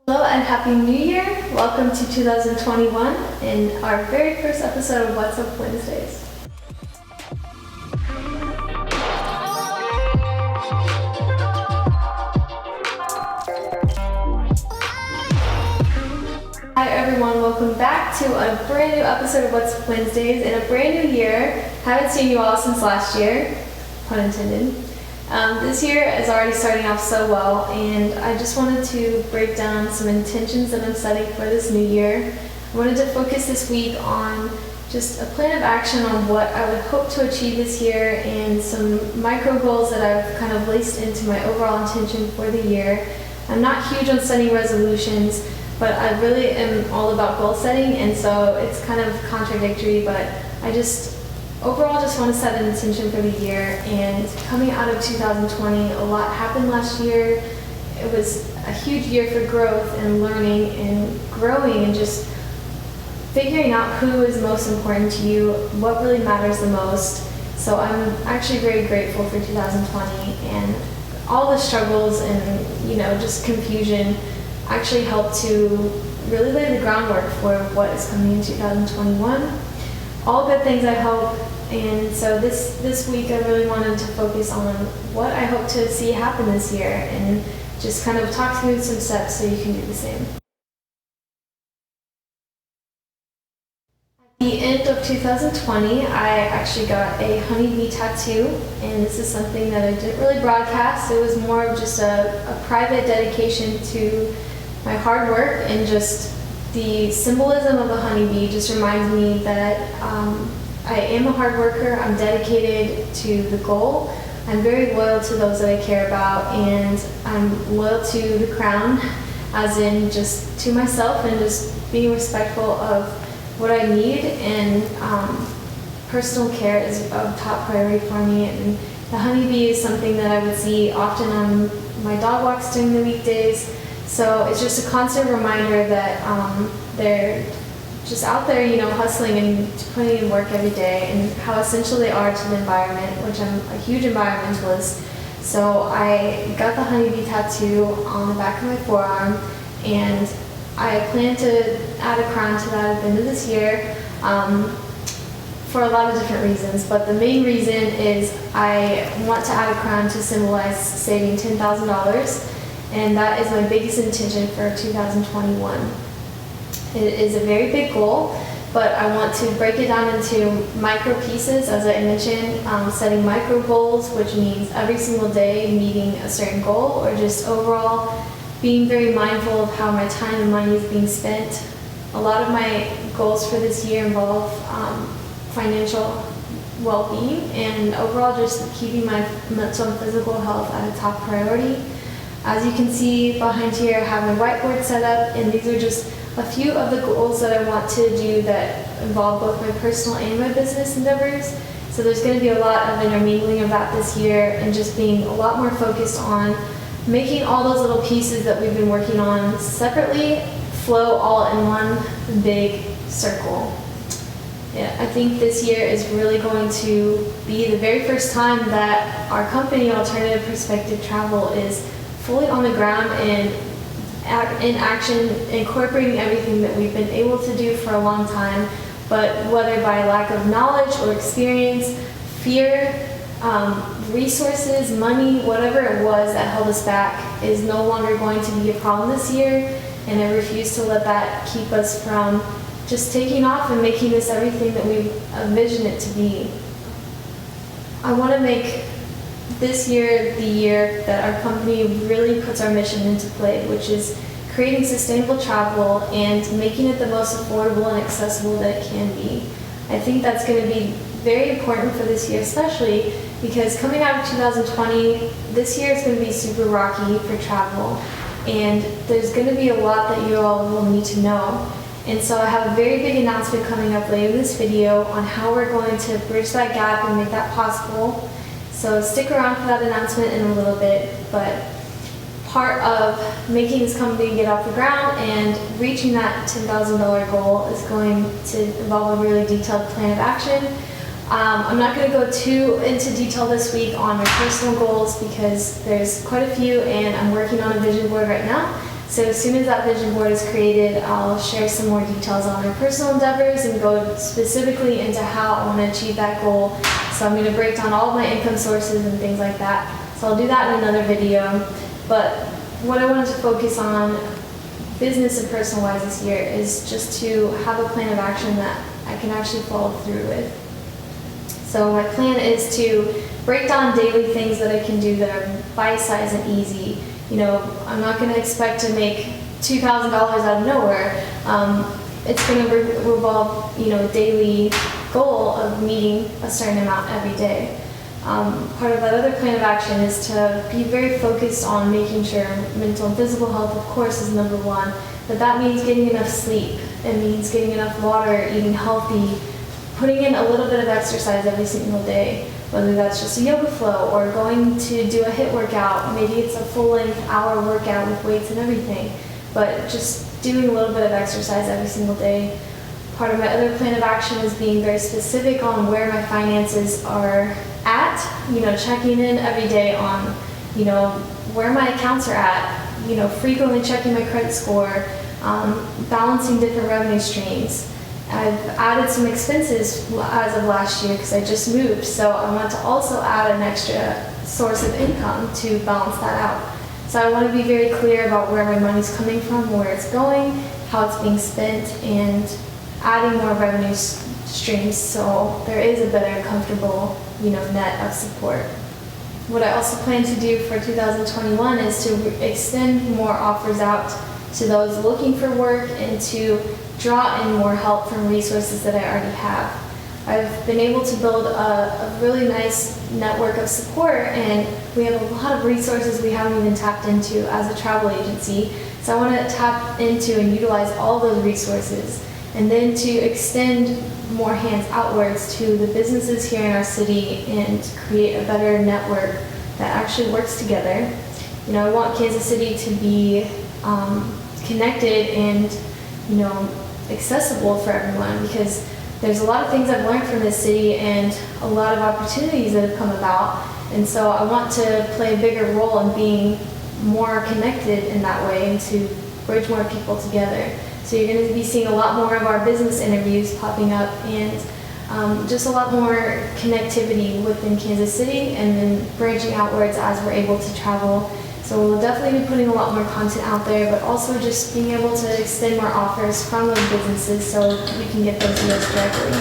Hello and Happy New Year! Welcome to 2021 and our very first episode of What's Up Wednesdays. Hi everyone, welcome back to a brand new episode of What's Up Wednesdays in a brand new year. Haven't seen you all since last year, pun intended. This year is already starting off so well, and I just wanted to break down some intentions that I'm setting for this new year. I wanted to focus this week on just a plan of action on what I would hope to achieve this year and some micro goals that I've kind of laced into my overall intention for the year. I'm not huge on setting resolutions, but I really am all about goal setting, and so it's kind of contradictory, but overall, just want to set an intention for the year. And coming out of 2020, a lot happened last year. It was a huge year for growth and learning and growing and just figuring out who is most important to you, what really matters the most. So I'm actually very grateful for 2020, and all the struggles and just confusion actually helped to really lay the groundwork for what is coming in 2021. All good things, I hope. And so this week I really wanted to focus on what I hope to see happen this year and just kind of talk through some steps so you can do the same. At the end of 2020, I actually got a honeybee tattoo, and this is something that I didn't really broadcast. It was more of just a private dedication to my hard work, and just the symbolism of a honeybee just reminds me that I am a hard worker. I'm dedicated to the goal. I'm very loyal to those that I care about, and I'm loyal to the crown, as in just to myself, and just being respectful of what I need, and personal care is a top priority for me. And the honeybee is something that I would see often on my dog walks during the weekdays. So it's just a constant reminder that they're just out there, hustling and putting in work every day, and how essential they are to the environment, which I'm a huge environmentalist. So I got the honeybee tattoo on the back of my forearm, and I plan to add a crown to that at the end of this year for a lot of different reasons. But the main reason is I want to add a crown to symbolize saving $10,000. And that is my biggest intention for 2021. It is a very big goal, but I want to break it down into micro pieces, as I mentioned, setting micro goals, which means every single day meeting a certain goal, or just overall being very mindful of how my time and money is being spent. A lot of my goals for this year involve financial well-being, and overall just keeping my mental and physical health at a top priority. As you can see behind here, I have my whiteboard set up, and these are just a few of the goals that I want to do that involve both my personal and my business endeavors. So there's going to be a lot of intermingling of that this year, and just being a lot more focused on making all those little pieces that we've been working on separately flow all in one big circle. Yeah, I think this year is really going to be the very first time that our company, Alternative Perspective Travel, is fully on the ground and in action, incorporating everything that we've been able to do for a long time, but whether by lack of knowledge or experience, fear, resources, money, whatever it was that held us back is no longer going to be a problem this year, and I refuse to let that keep us from just taking off and making this everything that we envision it to be. I want to make this year the year that our company really puts our mission into play, which is creating sustainable travel and making it the most affordable and accessible that it can be. I think that's going to be very important for this year, especially because coming out of 2020, this year is going to be super rocky for travel, and there's going to be a lot that you all will need to know. And so I have a very big announcement coming up later in this video on how we're going to bridge that gap and make that possible. So stick around for that announcement in a little bit, but part of making this company get off the ground and reaching that $10,000 goal is going to involve a really detailed plan of action. I'm not going to go too into detail this week on my personal goals because there's quite a few, and I'm working on a vision board right now. So as soon as that vision board is created, I'll share some more details on our personal endeavors and go specifically into how I want to achieve that goal. So I'm going to break down all of my income sources and things like that. So I'll do that in another video. But what I wanted to focus on business and personal wise this year is just to have a plan of action that I can actually follow through with. So my plan is to break down daily things that I can do that are bite-sized and easy. I'm not going to expect to make $2,000 out of nowhere. It's going to revolve, a daily goal of meeting a certain amount every day. Part of that other plan of action is to be very focused on making sure mental and physical health, of course, is number one, but that means getting enough sleep. It means getting enough water, eating healthy, putting in a little bit of exercise every single day, whether that's just a yoga flow or going to do a HIIT workout. Maybe it's a full-length hour workout with weights and everything, but just doing a little bit of exercise every single day. Part of my other plan of action is being very specific on where my finances are at, checking in every day on, where my accounts are at, frequently checking my credit score, balancing different revenue streams. I've added some expenses as of last year because I just moved, so I want to also add an extra source of income to balance that out. So I want to be very clear about where my money's coming from, where it's going, how it's being spent, and adding more revenue streams so there is a better comfortable, net of support. What I also plan to do for 2021 is to extend more offers out to those looking for work and to draw in more help from resources that I already have. I've been able to build a really nice network of support, and we have a lot of resources we haven't even tapped into as a travel agency. So I want to tap into and utilize all those resources, and then to extend more hands outwards to the businesses here in our city and create a better network that actually works together. I want Kansas City to be connected and, accessible for everyone, because there's a lot of things I've learned from this city and a lot of opportunities that have come about. And so I want to play a bigger role in being more connected in that way and to bridge more people together. So you're going to be seeing a lot more of our business interviews popping up, and just a lot more connectivity within Kansas City, and then branching outwards as we're able to travel. So we'll definitely be putting a lot more content out there, but also just being able to extend more offers from those businesses so we can get those deals directly.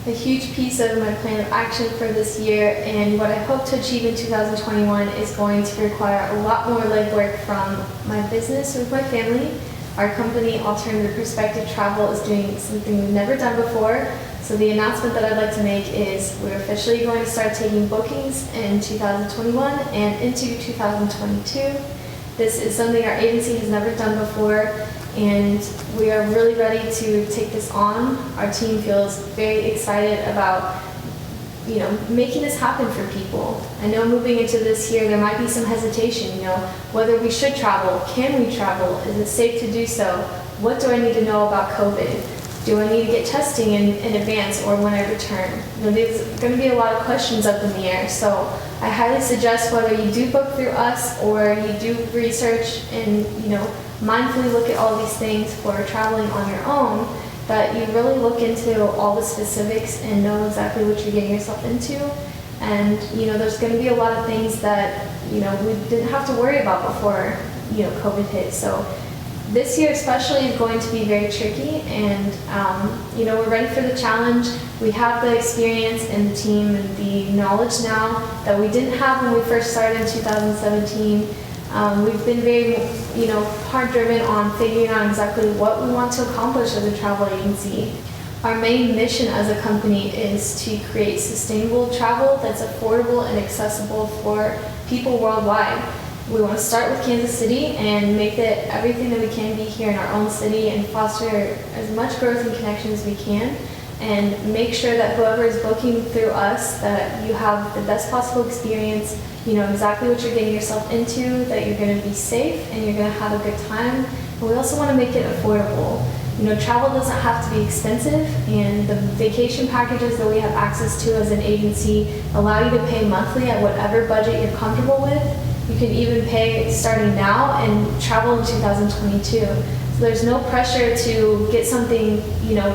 A huge piece of my plan of action for this year and what I hope to achieve in 2021 is going to require a lot more legwork from my business with my family. Our company, Alternative Perspective Travel, is doing something we've never done before. So the announcement that I'd like to make is we're officially going to start taking bookings in 2021 and into 2022. This is something our agency has never done before, and we are really ready to take this on. Our team feels very excited about making this happen for people. I know moving into this year there might be some hesitation, whether we should travel, can we travel, is it safe to do so, what do I need to know about COVID? Do I need to get testing in advance or when I return? There's going to be a lot of questions up in the air, so I highly suggest whether you do book through us or you do research and mindfully look at all these things for traveling on your own, that you really look into all the specifics and know exactly what you're getting yourself into. And there's going to be a lot of things that we didn't have to worry about before COVID hit. So this year especially is going to be very tricky, and we're ready for the challenge. We have the experience and the team and the knowledge now that we didn't have when we first started in 2017. We've been very, hard driven on figuring out exactly what we want to accomplish as a travel agency. Our main mission as a company is to create sustainable travel that's affordable and accessible for people worldwide. We want to start with Kansas City and make it everything that we can be here in our own city and foster as much growth and connection as we can, and make sure that whoever is booking through us, that you have the best possible experience, exactly what you're getting yourself into, that you're going to be safe and you're going to have a good time. And we also want to make it affordable. Travel doesn't have to be expensive, and the vacation packages that we have access to as an agency allow you to pay monthly at whatever budget you're comfortable with. You can even pay starting now and travel in 2022. So there's no pressure to get something,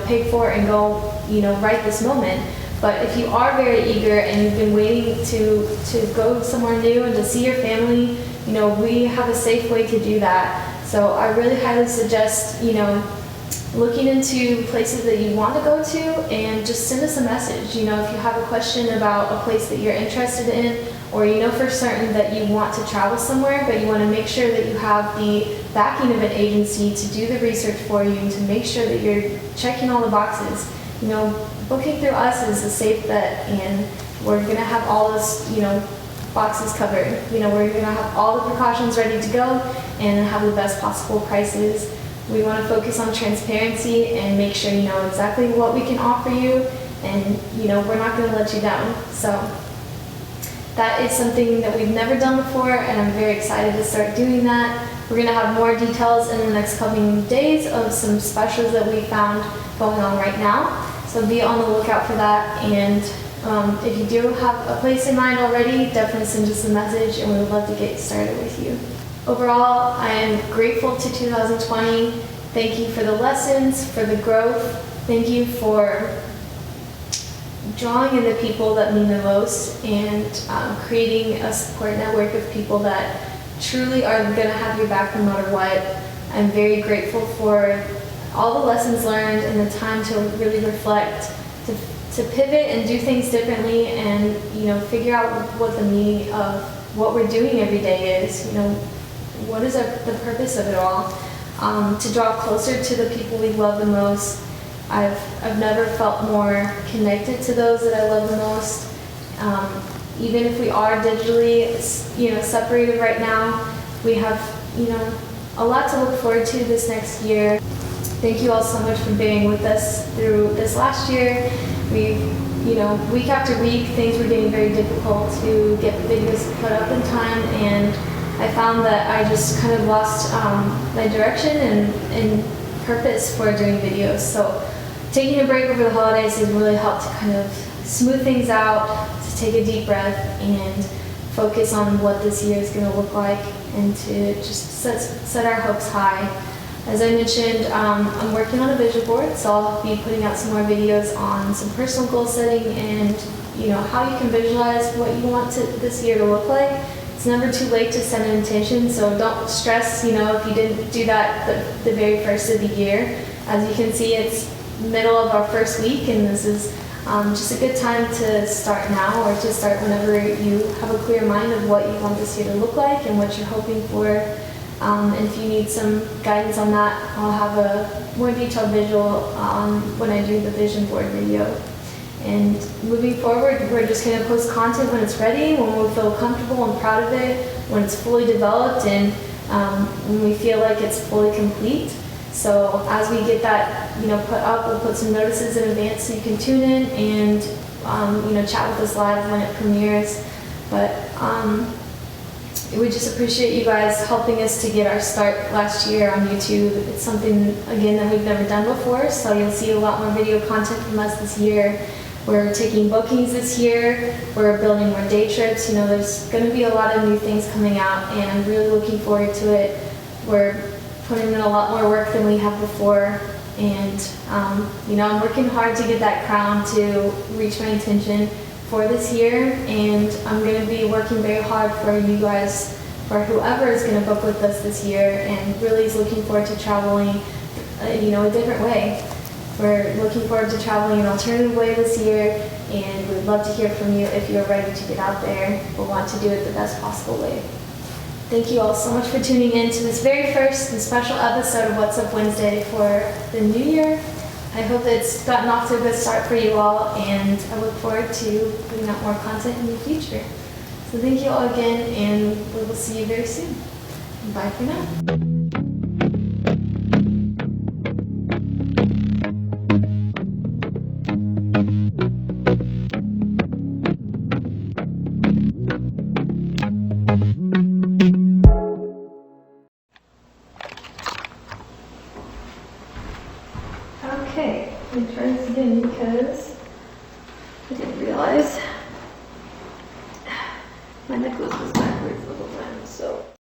paid for and go, right this moment. But if you are very eager and you've been waiting to go somewhere new and to see your family, we have a safe way to do that. So I really highly suggest, looking into places that you want to go to, and just send us a message. If you have a question about a place that you're interested in, or for certain that you want to travel somewhere, but you want to make sure that you have the backing of an agency to do the research for you and to make sure that you're checking all the boxes. Booking through us is a safe bet, and we're going to have all this, boxes covered. We're going to have all the precautions ready to go and have the best possible prices. We want to focus on transparency and make sure you know exactly what we can offer you, and we're not going to let you down. So that is something that we've never done before, and I'm very excited to start doing that. We're going to have more details in the next coming days of some specials that we found going on right now. So be on the lookout for that, and if you do have a place in mind already, definitely send us a message and we would love to get started with you. Overall, I am grateful to 2020. Thank you for the lessons, for the growth. Thank you for drawing in the people that mean the most, and creating a support network of people that truly are going to have your back no matter what. I'm very grateful for all the lessons learned and the time to really reflect, to pivot and do things differently, and figure out what the meaning of what we're doing every day is. What is the purpose of it all? To draw closer to the people we love the most. I've never felt more connected to those that I love the most. Even if we are digitally separated right now, we have a lot to look forward to this next year. Thank you all so much for being with us through this last year. We've, week after week, things were getting very difficult to get the videos put up in time, and I found that I just kind of lost my direction and purpose for doing videos. So taking a break over the holidays has really helped to kind of smooth things out, to take a deep breath and focus on what this year is going to look like, and to just set our hopes high. As I mentioned, I'm working on a vision board, so I'll be putting out some more videos on some personal goal setting and how you can visualize what you want this year to look like. It's never too late to set an intention, so don't stress if you didn't do that the very first of the year. As you can see, it's middle of our first week, and this is just a good time to start now, or to start whenever you have a clear mind of what you want this year to look like and what you're hoping for. And if you need some guidance on that, I'll have a more detailed visual when I do the vision board video. And moving forward, we're just going to post content when it's ready, when we feel comfortable and proud of it, when it's fully developed, and when we feel like it's fully complete. So as we get that put up, we'll put some notices in advance so you can tune in and chat with us live when it premieres. But we just appreciate you guys helping us to get our start last year on YouTube. It's something, again, that we've never done before, so you'll see a lot more video content from us this year. We're taking bookings this year. We're building more day trips. There's going to be a lot of new things coming out, and I'm really looking forward to it. We're putting in a lot more work than we have before, and I'm working hard to get that crown to reach my intention for this year, and I'm going to be working very hard for you guys, for whoever is going to book with us this year and really is looking forward to traveling a different way. We're looking forward to traveling an alternative way this year, and we'd love to hear from you if you're ready to get out there or want to do it the best possible way. Thank you all so much for tuning in to this very first and special episode of What's Up Wednesday for the new year. I hope it's gotten off to a good start for you all, and I look forward to putting out more content in the future. So thank you all again, and we will see you very soon. Bye for now.